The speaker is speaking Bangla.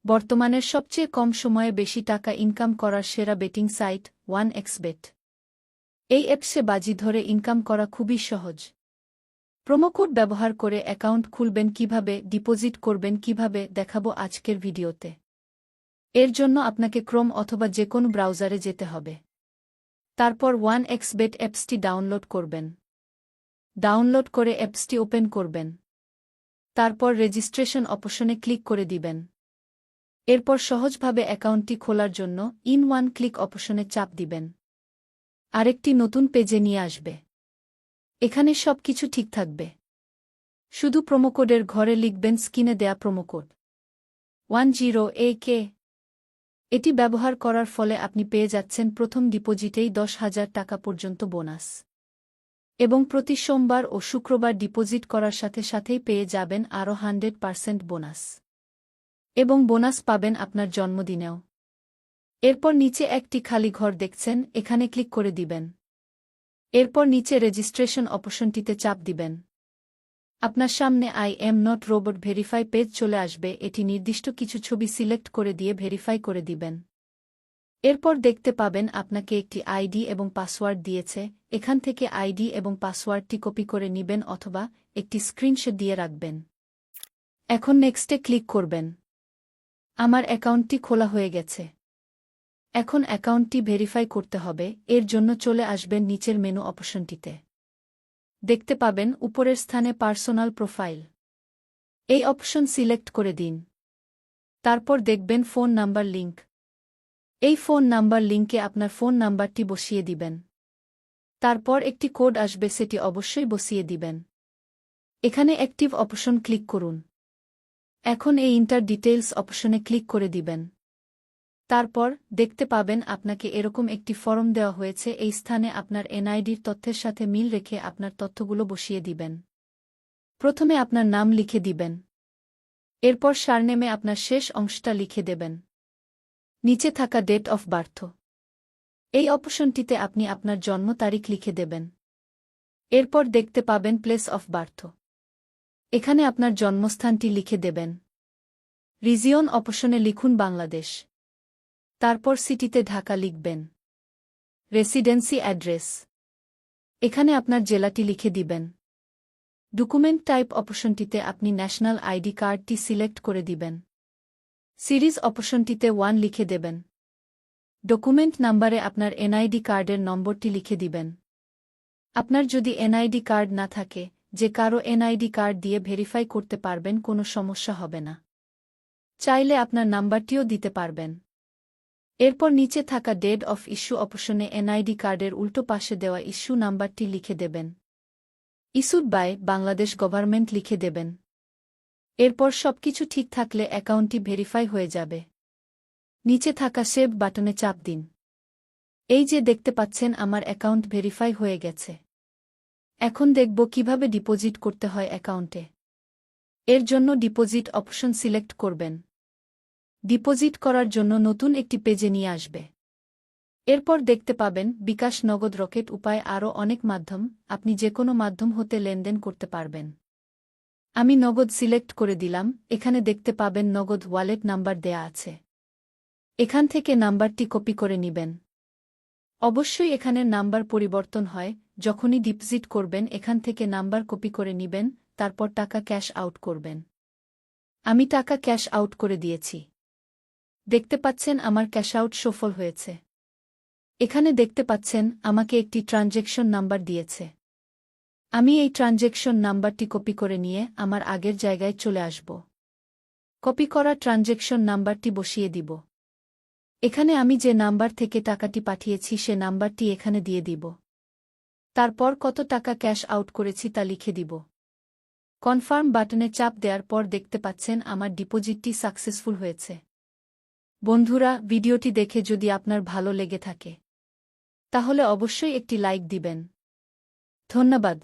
বর্তমানের সবচেয়ে কম সময়ে বেশি টাকা ইনকাম করার সেরা বেটিং সাইট 1xBet। এই অ্যাপসে বাজি ধরে ইনকাম করা খুবই সহজ। প্রোমোকোড ব্যবহার করে অ্যাকাউন্ট খুলবেন কিভাবে, ডিপোজিট করবেন কিভাবে দেখাবো আজকের ভিডিওতে। এর জন্য আপনাকে ক্রোম অথবা যেকোনো ব্রাউজারে যেতে হবে। তারপর 1xBet অ্যাপসটি ডাউনলোড করবেন। ডাউনলোড করে অ্যাপসটি ওপেন করবেন। তারপর রেজিস্ট্রেশন অপশনে ক্লিক করে দিবেন। এরপর সহজভাবে অ্যাকাউন্টটি খোলার জন্য ইন ওয়ান ক্লিক অপশনে চাপ দিবেন। আরেকটি নতুন পেজে নিয়ে আসবে। এখানে সব কিছু ঠিক থাকবে। শুধু প্রোমোকোডের ঘরে লিখবেন স্ক্রিনে দেয়া প্রোমোকোড 10AK। এটি ব্যবহার করার ফলে আপনি পেয়ে যাচ্ছেন প্রথম ডিপোজিটেই 10,000 টাকা পর্যন্ত বোনাস। এবং প্রতি সোমবার ও শুক্রবার ডিপোজিট করার সাথে সাথেই পেয়ে যাবেন আরও 100% বোনাস। এবং বোনাস পাবেন আপনার জন্মদিনেও। এরপর নিচে একটি খালি ঘর দেখছেন, এখানে ক্লিক করে দিবেন। এরপর নিচে রেজিস্ট্রেশন অপশনটিতে চাপ দিবেন। আপনার সামনে I am not robot verify page চলে আসবে। এটি নির্দিষ্ট কিছু ছবি সিলেক্ট করে দিয়ে ভেরিফাই করে দিবেন। এরপর দেখতে পাবেন আপনাকে একটি আইডি এবং পাসওয়ার্ড দিয়েছে। এখান থেকে আইডি এবং পাসওয়ার্ডটি কপি করে নিবেন অথবা একটি স্ক্রিনশট দিয়ে রাখবেন। এখন নেক্সটে ক্লিক করবেন। আমার অ্যাকাউন্টটি খোলা হয়ে গেছে। এখন অ্যাকাউন্টটি ভেরিফাই করতে হবে। এর জন্য চলে আসবেন নিচের মেনু অপশনটিতে। দেখতে পাবেন উপরের স্থানে পার্সোনাল প্রোফাইল। এই অপশন সিলেক্ট করে দিন। তারপর দেখবেন ফোন নাম্বার লিঙ্ক। এই ফোন নাম্বার লিঙ্কে আপনার ফোন নাম্বারটি বসিয়ে দিবেন। তারপর একটি কোড আসবে, সেটি অবশ্যই বসিয়ে দিবেন। এখানে অ্যাক্টিভ অপশন ক্লিক করুন। এখন এই ইন্টার ডিটেইলস অপশনে ক্লিক করে দিবেন। তারপর দেখতে পাবেন আপনাকে এরকম একটি ফর্ম দেওয়া হয়েছে। এই স্থানে আপনার এনআইডির তথ্যের সাথে মিল রেখে আপনার তথ্যগুলো বসিয়ে দিবেন। প্রথমে আপনার নাম লিখে দিবেন। এরপর সারনেমে আপনার শেষ অংশটা লিখে দেবেন। নিচে থাকা ডেট অফ বার্থ, এই অপশনটিতে আপনি আপনার জন্ম তারিখ লিখে দেবেন। এরপর দেখতে পাবেন প্লেস অফ বার্থ, এখানে আপনার জন্মস্থানটি লিখে দেবেন। রিজিয়ন অপশনে লিখুন বাংলাদেশ। তারপর সিটিতে ঢাকা লিখবেন। রেসিডেন্সি অ্যাড্রেস, এখানে আপনার জেলাটি লিখে দিবেন। ডকুমেন্ট টাইপ অপশনটিতে আপনি ন্যাশনাল আইডি কার্ডটি সিলেক্ট করে দিবেন। সিরিজ অপশনটিতে 1 লিখে দেবেন। ডকুমেন্ট নাম্বারে আপনার এনআইডি কার্ডের নম্বরটি লিখে দিবেন। আপনার যদি এনআইডি কার্ড না থাকে, যে কারো এনআইডি কার্ড দিয়ে ভেরিফাই করতে পারবেন, কোনো সমস্যা হবে না। চাইলে আপনার নাম্বারটিও দিতে পারবেন। এরপর নিচে থাকা ডেট অফ ইস্যু অপশনে এনআইডি কার্ডের উল্টো পাশে দেওয়া ইস্যু নাম্বারটি লিখে দেবেন। ইস্যুড বাই বাংলাদেশ গভর্নমেন্ট লিখে দেবেন। এরপর সবকিছু ঠিক থাকলে অ্যাকাউন্টটি ভেরিফাই হয়ে যাবে। নিচে থাকা সেভ বাটনে চাপ দিন। এই যে দেখতে পাচ্ছেন আমার অ্যাকাউন্ট ভেরিফাই হয়ে গেছে। এখন দেখব কিভাবে ডিপোজিট করতে হয় অ্যাকাউন্টে। এর জন্য ডিপোজিট অপশন সিলেক্ট করবেন। ডিপোজিট করার জন্য নতুন একটি পেজে নিয়ে আসবে। এরপর দেখতে পাবেন বিকাশ, নগদ, রকেট উপায় আরও অনেক মাধ্যম। আপনি যেকোনো মাধ্যম হতে লেনদেন করতে পারবেন। আমি নগদ সিলেক্ট করে দিলাম। এখানে দেখতে পাবেন নগদ ওয়ালেট নাম্বার দেয়া আছে। এখান থেকে নাম্বারটি কপি করে নিবেন। অবশ্যই এখানের নাম্বার পরিবর্তন হয়। যখনই ডিপোজিট করবেন এখান থেকে নাম্বার কপি করে নিবেন। তারপর টাকা ক্যাশ আউট করবেন। আমি টাকা ক্যাশ আউট করে দিয়েছি। দেখতে পাচ্ছেন আমার ক্যাশ আউট সফল হয়েছে। এখানে দেখতে পাচ্ছেন আমাকে একটি ট্রানজ্যাকশন নাম্বার দিয়েছে। আমি এই ট্রানজ্যাকশন নাম্বারটি কপি করে নিয়ে আমার আগের জায়গায় চলে আসব। কপি করা ট্রানজ্যাকশন নাম্বারটি বসিয়ে দিব। এখানে আমি যে নাম্বার থেকে টাকাটি পাঠিয়েছি সে নাম্বারটি এখানে দিয়ে দিব। তারপর কত টাকা ক্যাশ আউট করেছি তা লিখে দিব। কনফার্ম বাটনে চাপ দেওয়ার পর দেখতে পাচ্ছেন আমার ডিপোজিটটি সাকসেসফুল হয়েছে। বন্ধুরা, ভিডিওটি দেখে যদি আপনার ভালো লেগে থাকে তাহলে অবশ্যই একটি লাইক দিবেন। ধন্যবাদ।